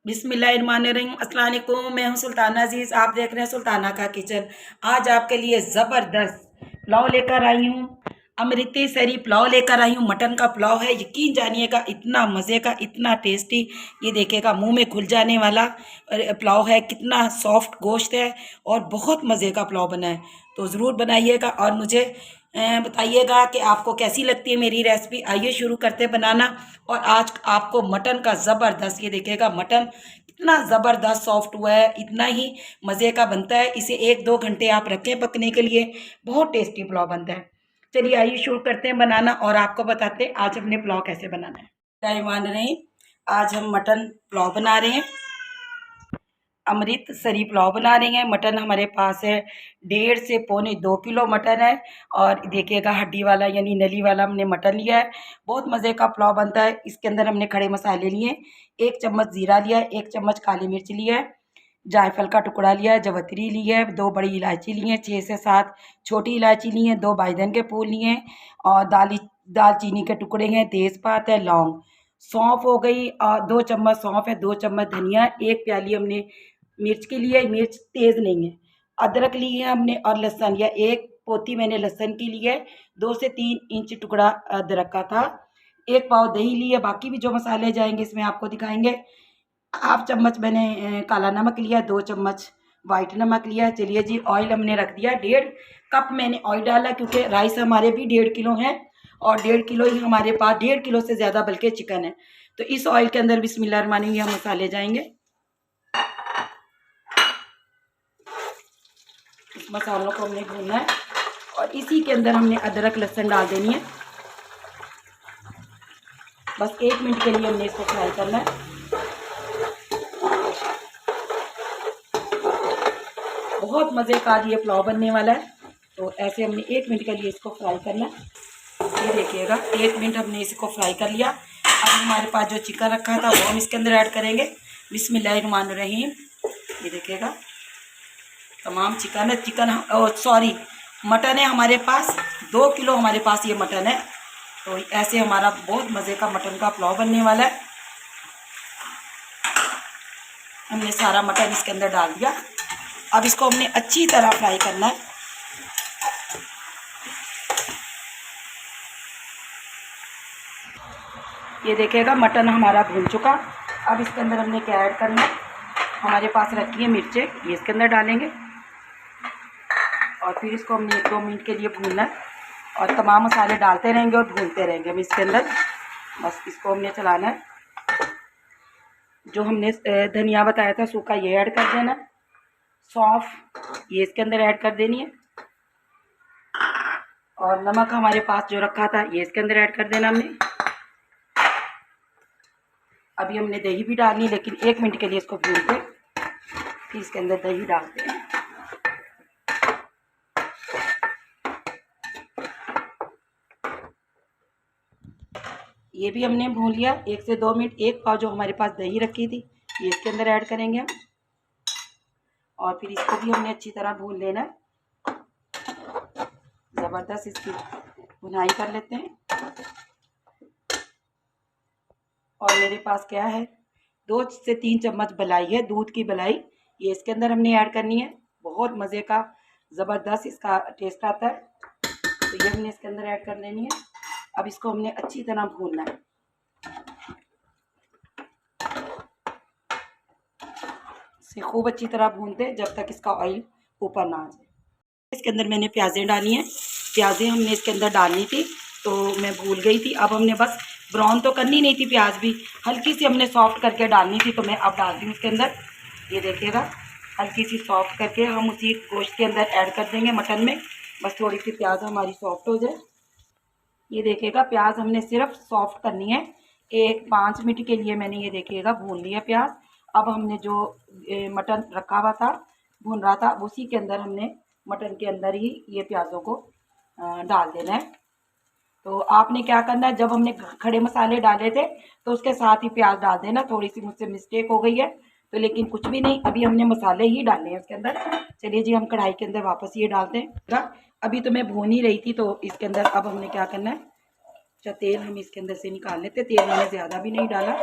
बिस्मिल्लाहिर्रहमानिर्रहीम। अस्सलाम वालेकुम। मैं हूं सुल्ताना अजीज़, आप देख रहे हैं सुल्ताना का किचन। आज आपके लिए ज़बरदस्त पुलाव लेकर आई हूं। अमृतसरी पुलाव लेकर आई हूं। मटन का पुलाव है, यकीन जानिएगा इतना मज़े का, इतना टेस्टी। ये देखिएगा मुंह में घुल जाने वाला पुलाव है। कितना सॉफ्ट गोश्त है और बहुत मज़े का पुलाव बना है। तो ज़रूर बनाइएगा और मुझे बताइएगा कि आपको कैसी लगती है मेरी रेसिपी। आइए शुरू करते बनाना। और आज आपको मटन का ज़बरदस्त, ये देखिएगा मटन इतना ज़बरदस्त सॉफ्ट हुआ है, इतना ही मज़े का बनता है। इसे 1-2 घंटे आप रखें पकने के लिए, बहुत टेस्टी पुलाव बनता है। चलिए आइए शुरू करते हैं बनाना और आपको बताते हैं आज हमने पुलाव कैसे बनाना है। टाइम मान रहे हैं, आज हम मटन पुलाव बना रहे हैं। अमृतसरी पुलाव बना रही हैं। मटन हमारे पास है 1.5 से 2 किलो मटन है। और देखिएगा हड्डी वाला यानी नली वाला हमने मटन लिया है। बहुत मज़े का पुलाव बनता है। इसके अंदर हमने खड़े मसाले लिए, 1 चम्मच ज़ीरा लिया है, 1 चम्मच काली मिर्च लिया है, जायफल का टुकड़ा लिया है, जवतरी ली है, 2 बड़ी इलायची ली है, 6 से 7 छोटी इलायची ली है, 2 बैंगन के फूल लिए हैं और दालचीनी के टुकड़े हैं, तेज़पात है, लौंग, सौंफ हो गई और 2 चम्मच सौंफ है, 2 चम्मच धनिया, 1 प्याली हमने मिर्च के लिए, मिर्च तेज़ नहीं है, अदरक ली है हमने और लहसुन लिया, 1 पोथी मैंने लहसुन की ली है, 2 से 3 इंच टुकड़ा अदरक का था, 1 पाव दही ली है। बाकी भी जो मसाले जाएंगे इसमें आपको दिखाएंगे। हाफ चम्मच मैंने काला नमक लिया, 2 चम्मच वाइट नमक लिया। चलिए जी, ऑयल हमने रख दिया, 1.5 कप मैंने ऑयल डाला क्योंकि राइस हमारे भी 1.5 किलो हैं और 1.5 किलो ही हमारे पास, 1.5 किलो से ज़्यादा बल्कि चिकन है। तो इस ऑयल के अंदर बिस्मिल्लाहिर्रहमानिर्रहीम मसाले जाएंगे। इस मसालों को हमने भूनना है और इसी के अंदर हमने अदरक लहसुन डाल देनी है। बस 1 मिनट के लिए हमने इसको फ्राई करना है। बहुत मज़े का आज ये पुलाव बनने वाला है। तो ऐसे हमने 1 मिनट के लिए इसको फ्राई करना है। ये देखिएगा 1 मिनट हमने इसको फ्राई कर लिया। अब हमारे पास जो चिकन रखा था वो हम इसके अंदर ऐड करेंगे। बिस्मिल्लाहिर्रहमानिर्रहीम। ये देखिएगा तमाम चिकन है, सॉरी मटन है हमारे पास, 2 किलो हमारे पास ये मटन है। तो ऐसे हमारा बहुत मज़े का मटन का पुलाव बनने वाला है। हमने सारा मटन इसके अंदर डाल दिया। अब इसको हमने अच्छी तरह फ्राई करना है। ये देखिएगा मटन हमारा भून चुका। अब इसके अंदर हमने क्या ऐड करना है, हमारे पास रखी है मिर्चें, ये इसके अंदर डालेंगे और फिर इसको हमने 1-2 मिनट के लिए भूनना है और तमाम मसाले डालते रहेंगे और भूनते रहेंगे हम इसके अंदर। बस इसको हमने चलाना है। जो हमने धनिया बताया था सूखा, ये ऐड कर देना। सौंफ ये इसके अंदर ऐड कर देनी है और नमक हमारे पास जो रखा था ये इसके अंदर ऐड कर देना हमने। अभी हमने दही भी डालनी, लेकिन 1 मिनट के लिए इसको भून के फिर इसके अंदर दही डालते हैं। ये भी हमने भून लिया 1 से 2 मिनट। 1 पाव जो हमारे पास दही रखी थी ये इसके अंदर ऐड करेंगे हम और फिर इसको भी हमने अच्छी तरह भून लेना है। ज़बरदस्त इसकी भुनाई कर लेते हैं। और मेरे पास क्या है, 2 से 3 चम्मच मलाई है, दूध की मलाई, ये इसके अंदर हमने ऐड करनी है। बहुत मज़े का ज़बरदस्त इसका टेस्ट आता है। तो ये हमने इसके अंदर ऐड कर लेनी है। अब इसको हमने अच्छी तरह भूनना है। इसे खूब अच्छी तरह भूनते हैं जब तक इसका ऑयल ऊपर ना आ जाए। इसके अंदर मैंने प्याज़ें डाली हैं। प्याज़ें हमने इसके अंदर डालनी थी तो मैं भूल गई थी। अब हमने बस ब्राउन तो करनी नहीं थी, प्याज भी हल्की सी हमने सॉफ्ट करके डालनी थी, तो मैं अब डाल दी उसके अंदर। ये देखिएगा हल्की सी सॉफ्ट करके हम उसी गोश्त के अंदर ऐड कर देंगे मटन में। बस थोड़ी सी प्याज हमारी सॉफ्ट हो जाए। ये देखिएगा प्याज हमने सिर्फ सॉफ्ट करनी है। 5 मिनट के लिए मैंने ये देखिएगा भून लिया प्याज। अब हमने जो मटन रखा हुआ था भून रहा था उसी के अंदर हमने मटन के अंदर ही ये प्याज़ों को डाल देना है। तो आपने क्या करना है, जब हमने खड़े मसाले डाले थे तो उसके साथ ही प्याज डाल देना। थोड़ी सी मुझसे मिस्टेक हो गई है तो, लेकिन कुछ भी नहीं, अभी हमने मसाले ही डालने हैं इसके अंदर। चलिए जी, हम कढ़ाई के अंदर वापस ये डालते हैं। अभी तो मैं भून ही रही थी तो इसके अंदर अब हमने क्या करना है, अच्छा तेल हम इसके अंदर से निकाल लेते। तेल मैंने ज़्यादा भी नहीं डाला।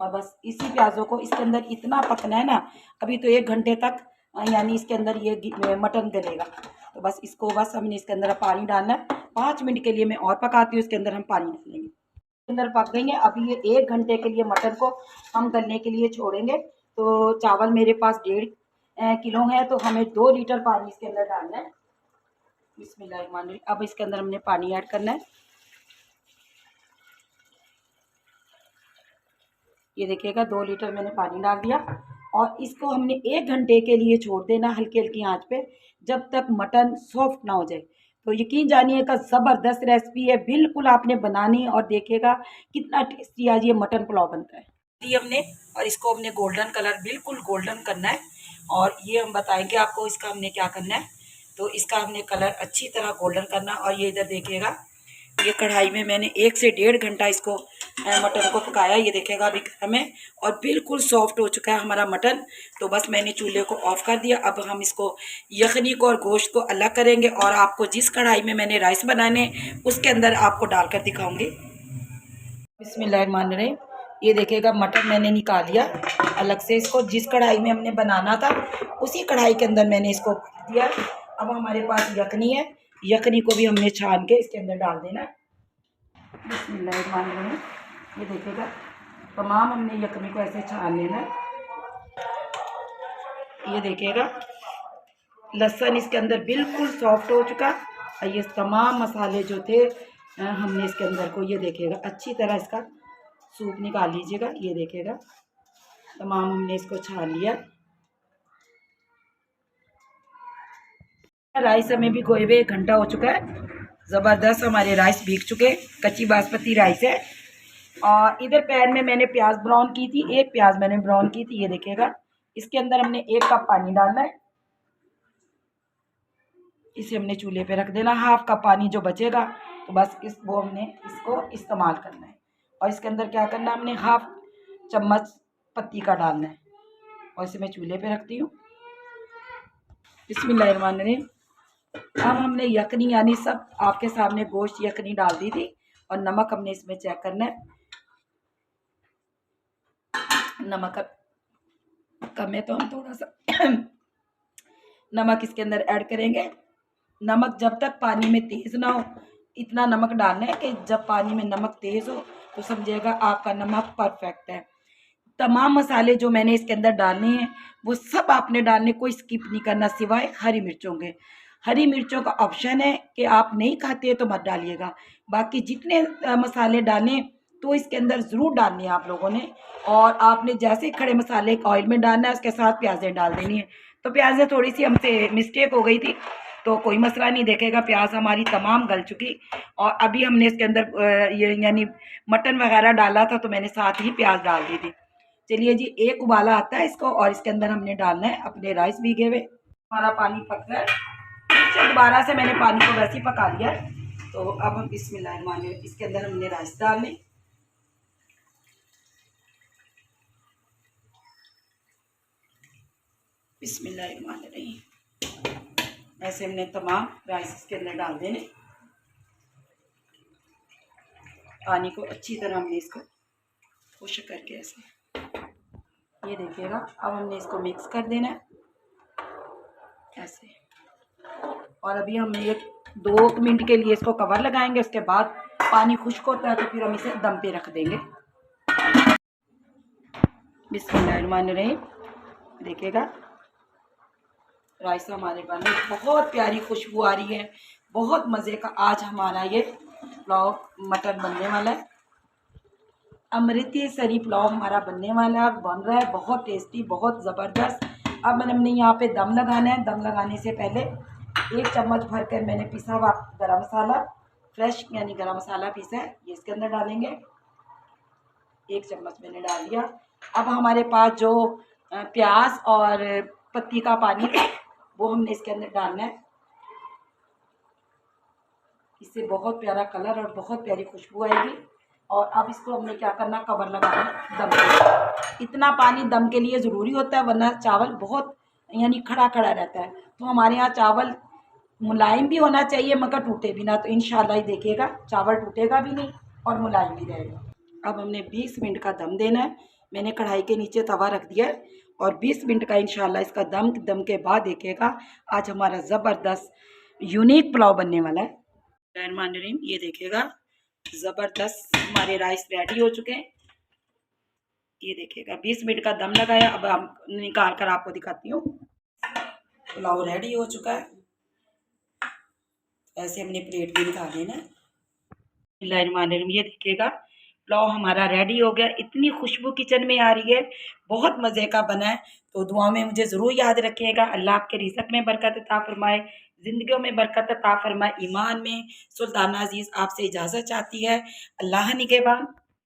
और बस इसी प्याज़ों को इसके अंदर इतना पकना है ना, अभी तो 1 घंटे तक यानी इसके अंदर ये मटन गलेगा। तो बस इसको बस हमने इसके अंदर पानी डालना है। 5 मिनट के लिए मैं और पकाती हूँ, इसके अंदर हम पानी डालेंगे। अंदर पक गई हैं। अभी ये 1 घंटे के लिए मटन को हम गलने के लिए छोड़ेंगे। तो चावल मेरे पास 1.5 किलो है, तो हमें 2 लीटर पानी इसके अंदर डालना है। बिस्मिल्लाहिर्रहमानिर्रहीम। अब इसके अंदर हमने पानी ऐड करना है। ये देखिएगा 2 लीटर मैंने पानी डाल दिया और इसको हमने 1 घंटे के लिए छोड़ देना हल्की हल्की आंच पे, जब तक मटन सॉफ्ट ना हो जाए। तो यकीन जानिएगा ज़बरदस्त रेसिपी है, बिल्कुल आपने बनानी और देखिएगा कितना टेस्टी आज ये मटन पुलाव बनता है। ये हमने और इसको हमने गोल्डन कलर बिल्कुल गोल्डन करना है और ये हम बताएंगे आपको इसका हमने क्या करना है। तो इसका हमने कलर अच्छी तरह गोल्डन करना। और ये इधर देखिएगा ये कढ़ाई में मैंने 1 से 1.5 घंटा इसको मटन को पकाया। ये देखिएगा अभी गर्म है और बिल्कुल सॉफ्ट हो चुका है हमारा मटन। तो बस मैंने चूल्हे को ऑफ कर दिया। अब हम इसको यखनी को और गोश्त को अलग करेंगे और आपको जिस कढ़ाई में मैंने राइस बनाने उसके अंदर आपको डालकर दिखाऊंगी। बिस्मिल्लाहिर्रहमानिर्रहीम। ये देखिएगा मटन मैंने निकाल लिया अलग से। इसको जिस कढ़ाई में हमने बनाना था उसी कढ़ाई के अंदर मैंने इसको दिया। अब हमारे पास यखनी है, यखनी को भी हमने छान के इसके अंदर डाल देना। बिस्मिल्लाहिर्रहमानिर्रहीम। ये देखिएगा तमाम हमने यखनी को ऐसे छान लेना है। ये देखिएगा लहसुन इसके अंदर बिल्कुल सॉफ्ट हो चुका। ये तमाम मसाले जो थे हमने इसके अंदर को ये देखिएगा अच्छी तरह इसका सूप निकाल लीजिएगा। ये देखिएगा तमाम हमने इसको छान लिया। राइस हमें भी गोए हुए 1 घंटा हो चुका है। ज़बरदस्त हमारे राइस भीग चुके, कच्ची बासमती राइस है। और इधर पैन में मैंने प्याज ब्राउन की थी, 1 प्याज मैंने ब्राउन की थी। ये देखिएगा इसके अंदर हमने 1 कप पानी डालना है। इसे हमने चूल्हे पे रख देना। हाफ कप पानी जो बचेगा तो बस वो हमने इसको इस्तेमाल करना है। और इसके अंदर क्या करना है, हमने हाफ चम्मच पत्ती का डालना है। और इसे मैं चूल्हे पे रखती हूँ। बिस्मिल्लाहिर्रहमानिर्रहीम। अब हमने यखनी यानी सब आपके सामने गोश्त यखनी डाल दी थी और नमक हमने इसमें चेक करना है। नमक कम है तो हम थोड़ा सा नमक इसके अंदर ऐड करेंगे। नमक जब तक पानी में तेज़ ना हो इतना नमक डालना है कि जब पानी में नमक तेज़ हो तो समझिएगा आपका नमक परफेक्ट है। तमाम मसाले जो मैंने इसके अंदर डालने हैं वो सब आपने डालने, कोई स्किप नहीं करना सिवाय हरी मिर्चों के। हरी मिर्चों का ऑप्शन है कि आप नहीं खाते तो मत डालिएगा। बाकी जितने मसाले डालें तो इसके अंदर ज़रूर डालने हैं आप लोगों ने। और आपने जैसे खड़े मसाले ऑयल में डालना है उसके साथ प्याज़ें डाल देनी है। तो प्याज़ें थोड़ी सी हमसे मिस्टेक हो गई थी तो कोई मसला नहीं। देखेगा प्याज हमारी तमाम गल चुकी और अभी हमने इसके अंदर ये यानी मटन वगैरह डाला था तो मैंने साथ ही प्याज डाल दी थी। चलिए जी 1 उबाला आता है इसको और इसके अंदर हमने डालना है अपने राइस भीगे हुए। हमारा पानी पक रहा है, फिर दोबारा से मैंने पानी को वैसे ही पका लिया। तो अब हम बिस्मिल्लाहिर्रहमानिर्रहीम इसके अंदर हमने राइस डालने। बिस्मिल्लाहिर्रहमानिर्रहीम ऐसे हमने तमाम राइस इसके अंदर डाल देने। पानी को अच्छी तरह हमने इसको खुश करके ऐसे ये देखिएगा। अब हमने इसको मिक्स कर देना है ऐसे। और अभी हम 1-2 मिनट के लिए इसको कवर लगाएंगे। उसके बाद पानी खुश्क होता है तो फिर हम इसे दम पे रख देंगे। बिस्मिल्लाहिर्रहमानिर्रहीम देखिएगा राइस हमारे बने, बहुत प्यारी खुशबू आ रही है, बहुत मज़े का आज हमारा ये पुलाव मटन बनने वाला है। अमृतसरी पुलाव हमारा बनने वाला है, बन रहा है बहुत टेस्टी, बहुत ज़बरदस्त। अब हमने यहाँ पे दम लगाना है। दम लगाने से पहले 1 चम्मच भर कर मैंने पिसा हुआ गरम मसाला, फ्रेश यानी गरम मसाला पीसा है, ये इसके अंदर डालेंगे। 1 चम्मच मैंने डाल दिया। अब हमारे पास जो प्याज और पत्ती का पानी था वो हमने इसके अंदर डालना है। इससे बहुत प्यारा कलर और बहुत प्यारी खुशबू आएगी। और अब इसको हमने क्या करना, कवर लगाना दम के। इतना पानी दम के लिए ज़रूरी होता है वरना चावल बहुत यानी खड़ा खड़ा रहता है। तो हमारे यहाँ चावल मुलायम भी होना चाहिए मगर टूटे भी ना। तो इंशाल्लाह ही देखिएगा चावल टूटेगा भी नहीं और मुलायम भी रहेगा। अब हमने 20 मिनट का दम देना है। मैंने कढ़ाई के नीचे तवा रख दिया है और 20 मिनट का इंशाल्लाह इसका दम दम के बाद देखिएगा आज हमारा ज़बरदस्त यूनिक पुलाव बनने वाला है। रहमान रहीम, ये देखिएगा ज़बरदस्त हमारे राइस रेडी हो चुके हैं। ये देखिएगा 20 मिनट का दम लगाया। अब हम निकाल कर आपको दिखाती हूँ। पुलाव रेडी हो चुका है। ऐसे हमने प्लेट में निकाल लेना है। बिस्मिल्लाहिर्रहमानिर्रहीम, ये देखिएगा पुलाव हमारा रेडी हो गया। इतनी खुशबू किचन में आ रही है, बहुत मज़े का बना है। तो दुआ में मुझे ज़रूर याद रखिएगा। अल्लाह आपके रिज़्क़ में बरकत अता फरमाए, ज़िंदगियों में बरकत अता फरमाए, ईमान में। सुल्ताना अज़ीज़ आपसे इजाज़त चाहती है। अल्लाह निगहबान।